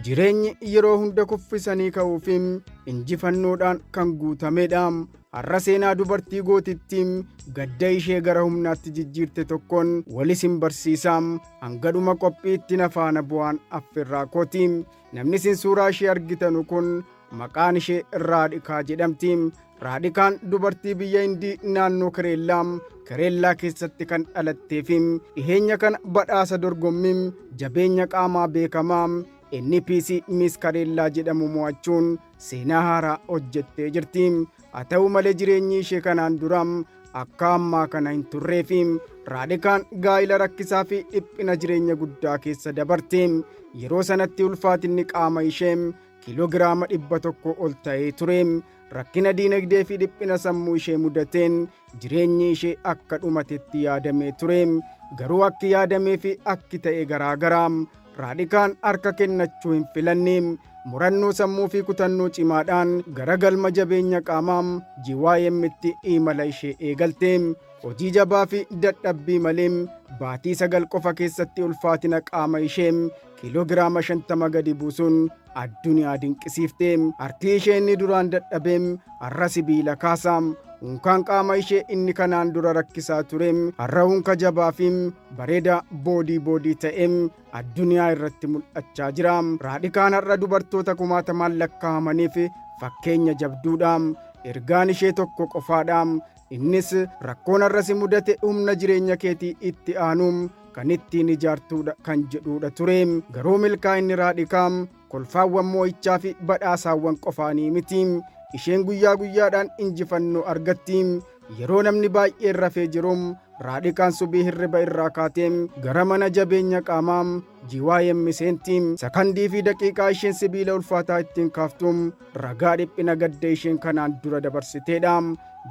Jireenyi yeroo hunda kuffisanii ka'uufim injifannoodhaan kan guutamedha. Har'a seenaa dubartii gootittiin gadda ishee gara humnaatti jijjiirte tokkoon walisin barsiisaam hangadhuma qophiitti nafaana bu'aan affirraa kooti. Namni isin suuraa ishee argitanu kun maqaan ishee Raadhikaa jedhamti. Raadhikaan dubartii biyya Indii naannoo Kareellaa keessatti kan dhalatteefi dhiheenya kana badhaasa dorgommii jabeenya qaamaa beekamaa NPC Miss Kareellaa jedhamu mo'achuun seenaa haaraa hojjettee jirti. Haa ta'u malee jireenyi ishee kanaan dura akka ammaa kana hin turreefi Raadhikaan gaa'ila rakkisaa fi dhiphina jireenya guddaa keessa dabarte. Yeroo sanatti ulfaatinni qaama ishee kiiloogiraama 100 ol ta'ee ture. Rakkina diinagdee fi dhiphina sammuu ishee mudateen jireenyi ishee akka dhumatetti yaadamee ture. Garuu akki yaadamee fi akki ta'e garaagaraa. Raadhikaan harka kennachuu hin filanne. Murannoo sammuu fi kutannoo cimaadhaan gara galma jabeenya qaamaa GYM'tti imala ishee eegalte. Hojii jabaa fi dadhabbii malee baatii 9 qofa keessatti ulfaatina qaama ishee kiiloogiraama 50 gadi buusuun addunyaa dinqisiifte. Harki ishee inni duraan dadhabee har'a sibiila kaasa. Unkaan qaama ishee inni kanaan dura rakkisaa ture har'a unka jabaa fi bareeda boodii ta'e addunyaa irratti mul'achaa jira. Raadhikaan har'a dubartoota kumaatamaan lakkaa'amaniif fakkeenya jabduudha. Ergaan ishee tokko qofaadha. Innis rakkoon har'a si mudate humna jireenya keetii itti aanuun kan ittiin ijaartuudha kan jedhuudha ture. Garuu milkaa'inni Raadhikaa kolfaawwan moo'ichaa fi badhaasaawwan qofaanii miti. Isheen guyyaa guyyaadhaan injifannoo argatti. Yeroo namni baay'een rafee jiru Raadhikaan subii hirriba irraa kaatee gara mana jabeenya qaamaa GYM seenti. Sakandii fi daqiiqaa isheen sibiila ulfaataa ittiin kaaftu ragaa dhiphina gadda isheen kanaan dura dabarsiteedha.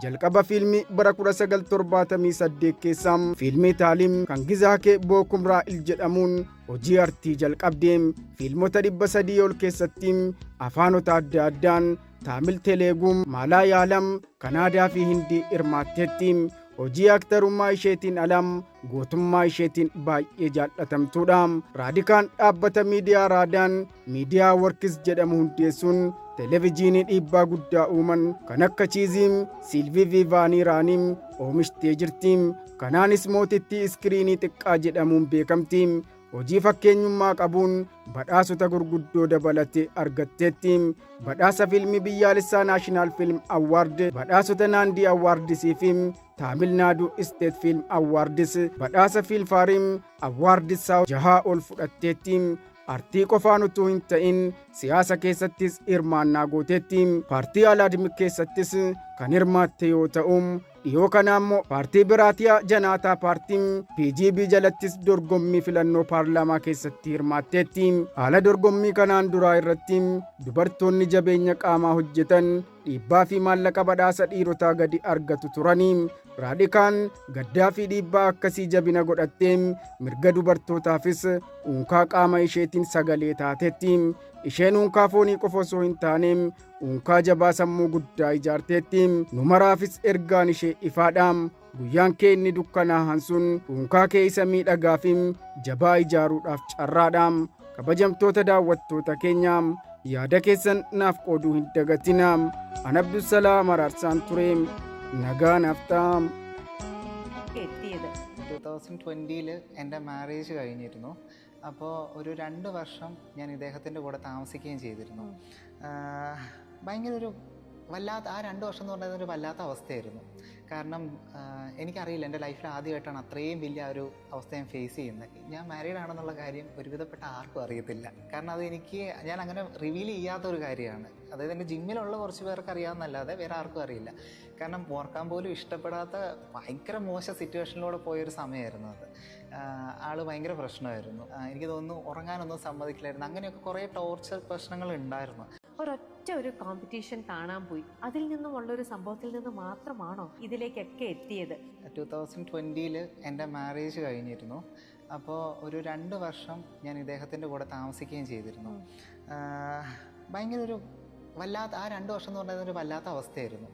Jalqaba fiilmii bara 1978 keessa fiilmii Taalim kan Gizaakee Bookumraa'il jedhamuun hojii artii jalqabde. Fiilmota 300 ol keessatti afaanota adda addaan Taamil, Teleegum, Maalaayalam, Kanaadaa fi Hindii hirmaatteetti. Hojii aktarummaa isheetiin alam gootummaa isheetiin baay'ee jaallatamtuudha. Raadhikaan dhaabbata miidiyaa Raadaan miidiyaa Workis jedhamu hundeessuun televezyiinii dhiibbaa guddaa uuman kan akka Chiizii, Silvii Viivaanii Raanii oomishtee jirti. Kanaanis mootittii iskiriinii xiqqaa jedhamuun beekamti. Hojii fakkeenyummaa qabuun badhaasota gurguddoo dabalatee argatteetti. Badhaasa fiilmii biyyaalessaa Naashinaal Fiilm Awwaard, badhaasota Naandii Awwaardisii fi Taamil Naaduu Isteet Fiilm Awwaardis, badhaasa Fiilfaarim Awwaardisaa 6 ol fudhatteetti. Artii qofaan utuu hin ta'in siyaasa keessattis hirmaannaa gooteetti. Paartii Alaadimik keessattis kan hirmaatte yoo ta'u, dhiyoo kana immoo paartii Biraatiyaa Janaataa paartiin PGB jalattis dorgommii filannoo paarlaamaa keessatti hirmaatteetti. Haala dorgommii kanaan duraa irratti dubartoonni jabeenya qaamaa hojjetan dhiibbaa fi maallaqa badhaasa dhiirotaa gadi argatu turanii. Raadhikaan gaddaa fi dhiibbaa akkasii jabina godhattee mirga dubartootaafis unkaa qaama isheetiin sagalee taateetti. Isheen unkaa foonii qofa osoo hin taane unkaa jabaa sammuu guddaa ijaarteetti. Numaraafis ergaan ishee ifaadha. Guyyaan kee inni dukkanaa'an sun unkaa kee isa miidhagaa fi jabaa ijaaruudhaaf carraadha. Kabajamtoota daawwattoota keenya yaada keessan naaf qooduu hin dagatina. An Abdusalaam Araarsaan ture. Nagaa naaf ta'a. 2020 എൻ്റെ മാരേജ് കഴിഞ്ഞിരുന്നു. അപ്പോൾ ഒരു 2 വർഷം ഞാൻ ഇദ്ദേഹത്തിൻ്റെ കൂടെ താമസിക്കുകയും ചെയ്തിരുന്നു. ഭയങ്കര ഒരു വല്ലാത്ത ആ 2 വർഷം എന്ന് പറയുന്നത് ഒരു വല്ലാത്ത അവസ്ഥയായിരുന്നു. കാരണം എനിക്കറിയില്ല, എൻ്റെ ലൈഫിൽ ആദ്യമായിട്ടാണ് അത്രയും വലിയ ഒരു അവസ്ഥ ഞാൻ ഫേസ് ചെയ്യുന്നത്. ഞാൻ മാരീഡ് ആണെന്നുള്ള കാര്യം ഒരുവിധപ്പെട്ട ആർക്കും അറിയത്തില്ല. കാരണം അത് ഞാൻ അങ്ങനെ റിവീൽ ചെയ്യാത്തൊരു കാര്യമാണ്. അതായത് എൻ്റെ ജിമ്മിലുള്ള കുറച്ച് പേർക്ക് അറിയാമെന്നല്ലാതെ വേറെ ആർക്കും അറിയില്ല. കാരണം ഓർക്കാൻ പോലും ഇഷ്ടപ്പെടാത്ത ഭയങ്കര മോശം സിറ്റുവേഷനിലൂടെ പോയൊരു സമയമായിരുന്നു അത്. ആൾ ഭയങ്കര പ്രശ്നമായിരുന്നു. എനിക്ക് തോന്നുന്നു ഉറങ്ങാനൊന്നും സമ്മതിക്കില്ലായിരുന്നു. അങ്ങനെയൊക്കെ കുറേ ടോർച്ചർ പ്രശ്നങ്ങൾ ഉണ്ടായിരുന്നു. ഒരൊറ്റ ഒരു കോമ്പറ്റീഷൻ കാണാൻ പോയി, അതിൽ നിന്നുമുള്ളൊരു സംഭവത്തിൽ നിന്ന് മാത്രമാണോ ഇതിലേക്കൊക്കെ എത്തിയത്? 2020 എൻ്റെ മാരേജ് കഴിഞ്ഞിരുന്നു. അപ്പോൾ ഒരു 2 വർഷം ഞാൻ ഇദ്ദേഹത്തിൻ്റെ കൂടെ താമസിക്കുകയും ചെയ്തിരുന്നു. ഭയങ്കര ഒരു വല്ലാത്ത ആ 2 വർഷം എന്ന് പറയുന്നത് ഒരു വല്ലാത്ത അവസ്ഥയായിരുന്നു.